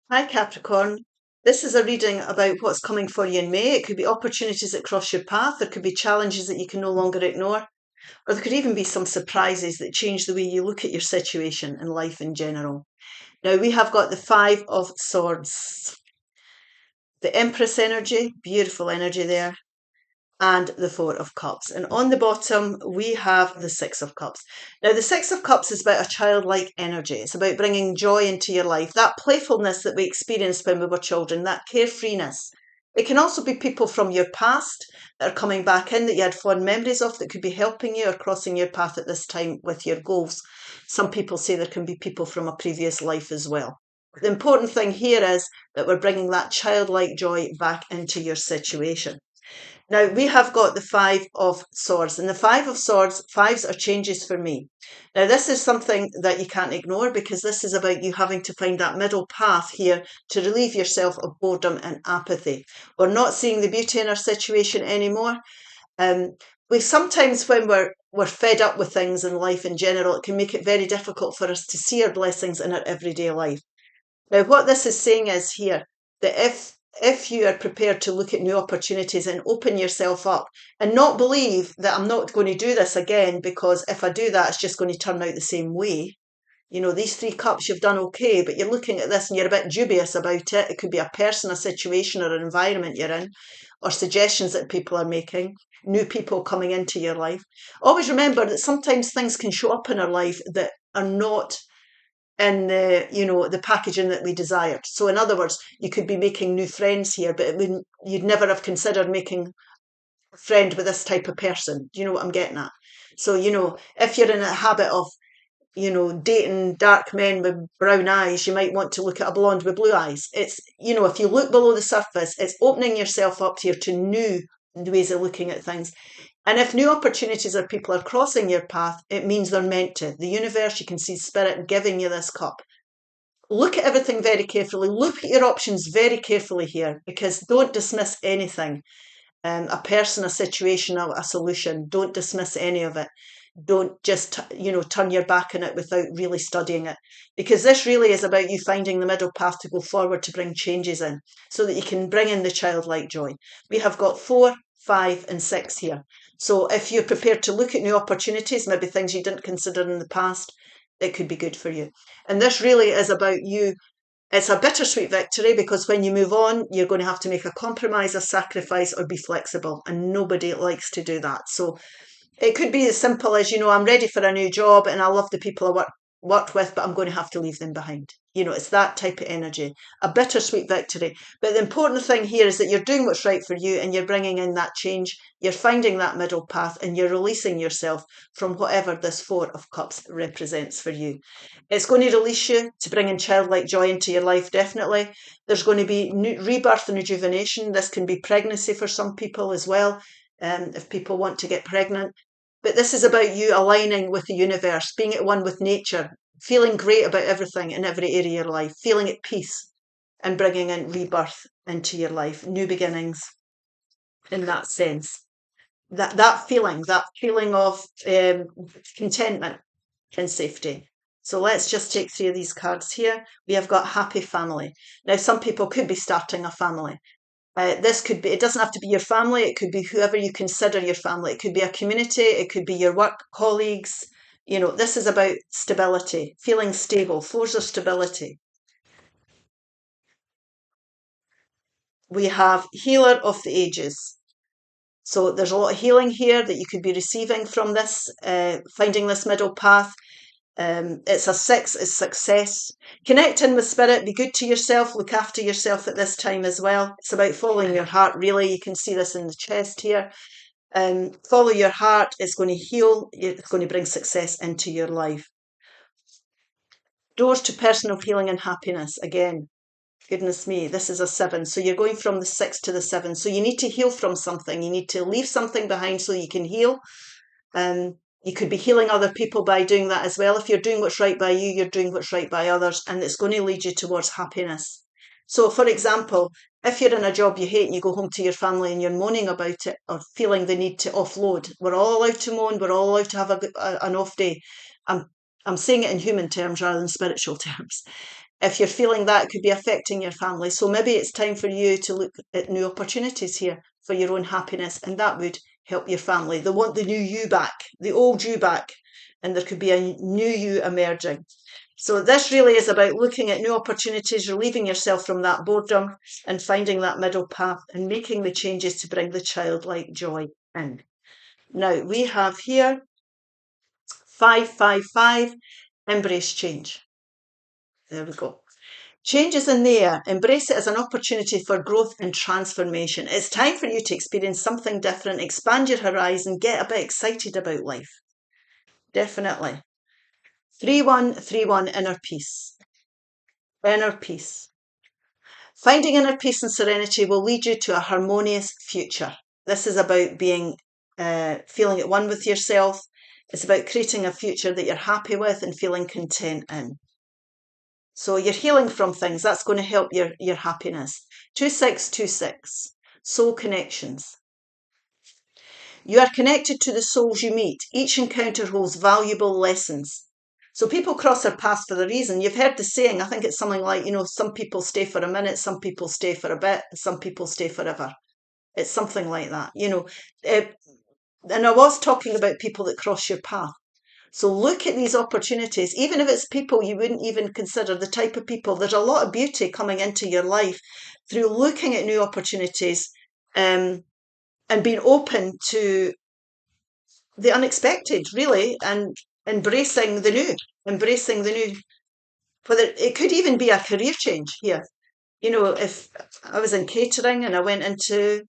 Hi Capricorn. This is a reading about what's coming for you in May. It could be opportunities that cross your path. There could be challenges that you can no longer ignore. Or there could even be some surprises that change the way you look at your situation and life in general. Now we have got the Five of Swords. The Empress energy, beautiful energy there, and the Four of Cups. And on the bottom, we have the Six of Cups. Now, the Six of Cups is about a childlike energy. It's about bringing joy into your life, that playfulness that we experienced when we were children, that carefreeness. It can also be people from your past that are coming back in that you had fond memories of that could be helping you or crossing your path at this time with your goals. Some people say there can be people from a previous life as well. The important thing here is that we're bringing that childlike joy back into your situation. Now we have got the Five of Swords, and the Five of Swords, fives are changes for me. Now this is something that you can't ignore because this is about you having to find that middle path here to relieve yourself of boredom and apathy. We're not seeing the beauty in our situation anymore. We sometimes, when we're fed up with things in life in general, it can make it very difficult for us to see our blessings in our everyday life. Now, what this is saying is here that if you are prepared to look at new opportunities and open yourself up and not believe that I'm not going to do this again because if I do that, it's just going to turn out the same way. You know, these three cups you've done okay, but you're looking at this and you're a bit dubious about it. It could be a person, a situation, or an environment you're in, or suggestions that people are making, new people coming into your life. Always remember that sometimes things can show up in our life that are not in the packaging that we desired. So in other words, you could be making new friends here, but you'd never have considered making a friend with this type of person. Do you know what I'm getting at? So, if you're in a habit of, dating dark men with brown eyes, you might want to look at a blonde with blue eyes. It's, if you look below the surface, it's opening yourself up here to new ways of looking at things. And if new opportunities or people are crossing your path, it means they're meant to. The universe, you can see spirit giving you this cup. Look at everything very carefully. Look at your options very carefully here because don't dismiss anything. A person, a situation, a solution. Don't dismiss any of it. Don't just, turn your back on it without really studying it. Because this really is about you finding the middle path to go forward to bring changes in so that you can bring in the childlike joy. We have got 4, 5, and 6 here. So if you're prepared to look at new opportunities, maybe things you didn't consider in the past, it could be good for you. And this really is about you. It's a bittersweet victory because when you move on, you're going to have to make a compromise, a sacrifice, or be flexible. And nobody likes to do that. So it could be as simple as, I'm ready for a new job and I love the people I worked with, but I'm going to have to leave them behind. It's that type of energy, a bittersweet victory. But the important thing here is that you're doing what's right for you and you're bringing in that change. You're finding that middle path and you're releasing yourself from whatever this Four of Cups represents for you. It's going to release you to bring in childlike joy into your life, definitely. There's going to be new rebirth and rejuvenation. This can be pregnancy for some people as well, if people want to get pregnant. But this is about you aligning with the universe, being at one with nature, feeling great about everything in every area of your life, feeling at peace and bringing in rebirth into your life, new beginnings in that sense. That feeling of contentment and safety. So let's just take 3 of these cards here. We have got happy family. Now, some people could be starting a family. This could be, it doesn't have to be your family, it could be whoever you consider your family. It could be a community, it could be your work colleagues. This is about stability, feeling stable, force of stability. We have healer of the ages. So there's a lot of healing here that you could be receiving from this, finding this middle path. It's a 6, it's success. Connect in with spirit, be good to yourself, look after yourself at this time as well. It's about following your heart, really. You can see this in the chest here. Follow your heart, it's going to heal, it's going to bring success into your life. Doors to personal healing and happiness, again. Goodness me, this is a 7. So you're going from the 6 to the 7. So you need to heal from something. You need to leave something behind so you can heal. You could be healing other people by doing that as well. If you're doing what's right by you, you're doing what's right by others, and it's going to lead you towards happiness. So, for example, if you're in a job you hate and you go home to your family and you're moaning about it or feeling the need to offload, we're all allowed to moan, we're all allowed to have an off day. I'm saying it in human terms rather than spiritual terms. If you're feeling that, it could be affecting your family. So maybe it's time for you to look at new opportunities here for your own happiness, and that would help your family. They want the new you back, the old you back, and there could be a new you emerging. So this really is about looking at new opportunities, relieving yourself from that boredom and finding that middle path and making the changes to bring the childlike joy in. Now we have here 555, embrace change. There we go. Change is in the air. Embrace it as an opportunity for growth and transformation. It's time for you to experience something different, expand your horizon, get a bit excited about life. Definitely. 3131, inner peace. Inner peace. Finding inner peace and serenity will lead you to a harmonious future. This is about being, feeling at one with yourself. It's about creating a future that you're happy with and feeling content in. So you're healing from things. That's going to help your happiness. 2626, soul connections. You are connected to the souls you meet. Each encounter holds valuable lessons. So people cross our paths for a reason. You've heard the saying, I think it's something like, some people stay for a minute, some people stay for a bit, some people stay forever. It's something like that, And I was talking about people that cross your path. So look at these opportunities, even if it's people you wouldn't even consider, the type of people. There's a lot of beauty coming into your life through looking at new opportunities and being open to the unexpected, really, and embracing the new. Whether it could even be a career change here. If I was in catering and I went into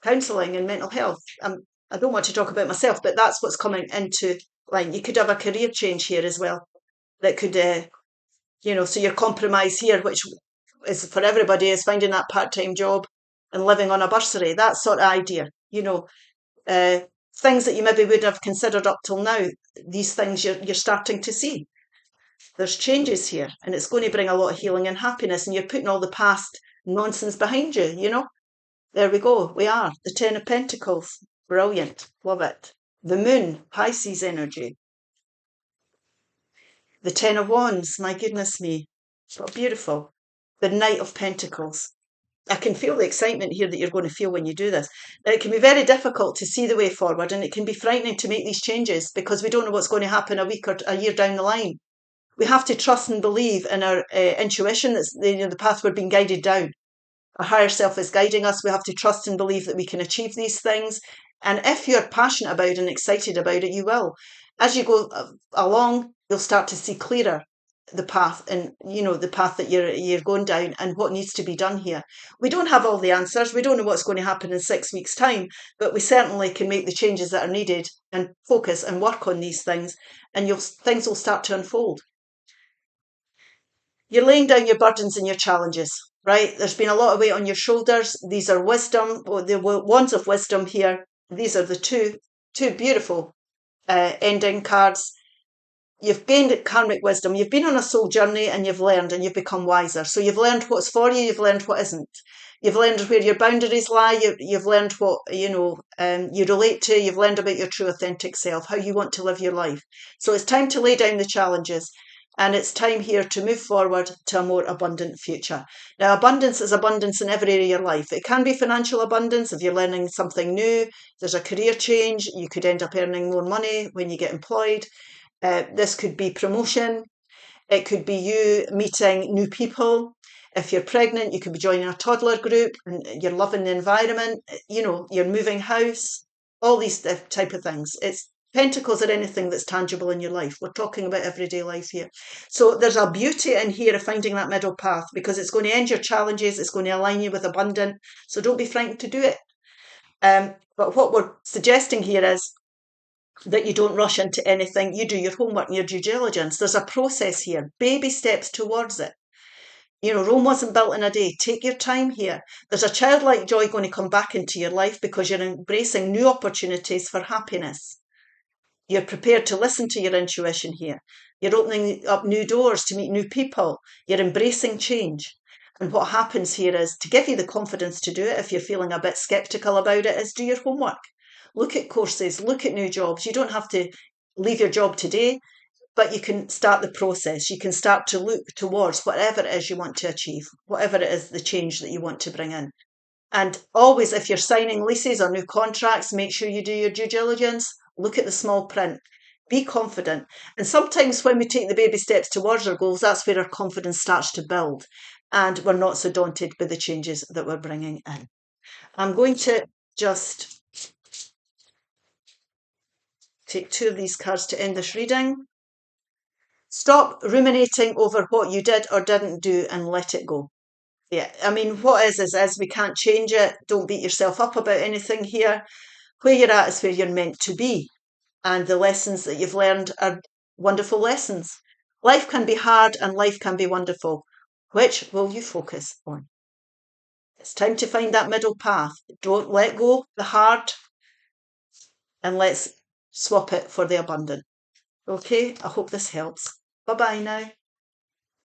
counselling and mental health, I don't want to talk about myself, but that's what's coming into line. You could have a career change here as well that could, so your compromise here, which is for everybody, is finding that part-time job and living on a bursary, that sort of idea, things that you maybe wouldn't have considered up till now. These things you're starting to see. There's changes here, and it's going to bring a lot of healing and happiness, and you're putting all the past nonsense behind you. There we go. We are the 10 of Pentacles. Brilliant. Love it. The moon, Pisces energy. The 10 of Wands. My goodness me. So beautiful. The Knight of Pentacles. I can feel the excitement here that you're going to feel when you do this. Now, it can be very difficult to see the way forward, and it can be frightening to make these changes because we don't know what's going to happen a week or a year down the line. We have to trust and believe in our intuition. That's the path we're being guided down. Our higher self is guiding us. We have to trust and believe that we can achieve these things. And if you're passionate about it and excited about it, you will. As you go along, you'll start to see clearer the path, and the path that you're going down and what needs to be done here. We don't have all the answers. We don't know what's going to happen in 6 weeks' time, but we certainly can make the changes that are needed and focus and work on these things, and things will start to unfold. You're laying down your burdens and your challenges, right? There's been a lot of weight on your shoulders. These are wisdom, or the wands of wisdom here. These are the two beautiful ending cards. You've gained karmic wisdom. You've been on a soul journey and you've learned and you've become wiser. So you've learned what's for you. You've learned what isn't. You've learned where your boundaries lie. You've learned what, you relate to. You've learned about your true authentic self, how you want to live your life. So it's time to lay down the challenges. And it's time here to move forward to a more abundant future. Now, abundance is abundance in every area of your life. It can be financial abundance if you're learning something new. There's a career change. You could end up earning more money when you get employed. This could be promotion. It could be you meeting new people. If you're pregnant, you could be joining a toddler group and you're loving the environment. You're moving house. All these type of things. It's Pentacles are anything that's tangible in your life. We're talking about everyday life here. So there's a beauty in here of finding that middle path because it's going to end your challenges. It's going to align you with abundance. So don't be frightened to do it. But what we're suggesting here is that you don't rush into anything. You do your homework and your due diligence. There's a process here, baby steps towards it. Rome wasn't built in a day. Take your time here. There's a childlike joy going to come back into your life because you're embracing new opportunities for happiness. You're prepared to listen to your intuition here. You're opening up new doors to meet new people. You're embracing change. And what happens here is, to give you the confidence to do it, if you're feeling a bit skeptical about it, is do your homework. Look at courses, look at new jobs. You don't have to leave your job today, but you can start the process. You can start to look towards whatever it is you want to achieve, whatever it is the change that you want to bring in. And always, if you're signing leases or new contracts, make sure you do your due diligence. Look at the small print. Be confident. And sometimes when we take the baby steps towards our goals, that's where our confidence starts to build. And we're not so daunted by the changes that we're bringing in. I'm going to just take 2 of these cards to end this reading. Stop ruminating over what you did or didn't do and let it go. Yeah, I mean, what is we can't change it. Don't beat yourself up about anything here. Where you're at is where you're meant to be. And the lessons that you've learned are wonderful lessons. Life can be hard and life can be wonderful. Which will you focus on? It's time to find that middle path. Don't let go the hard and let's swap it for the abundant. Okay, I hope this helps. Bye-bye now.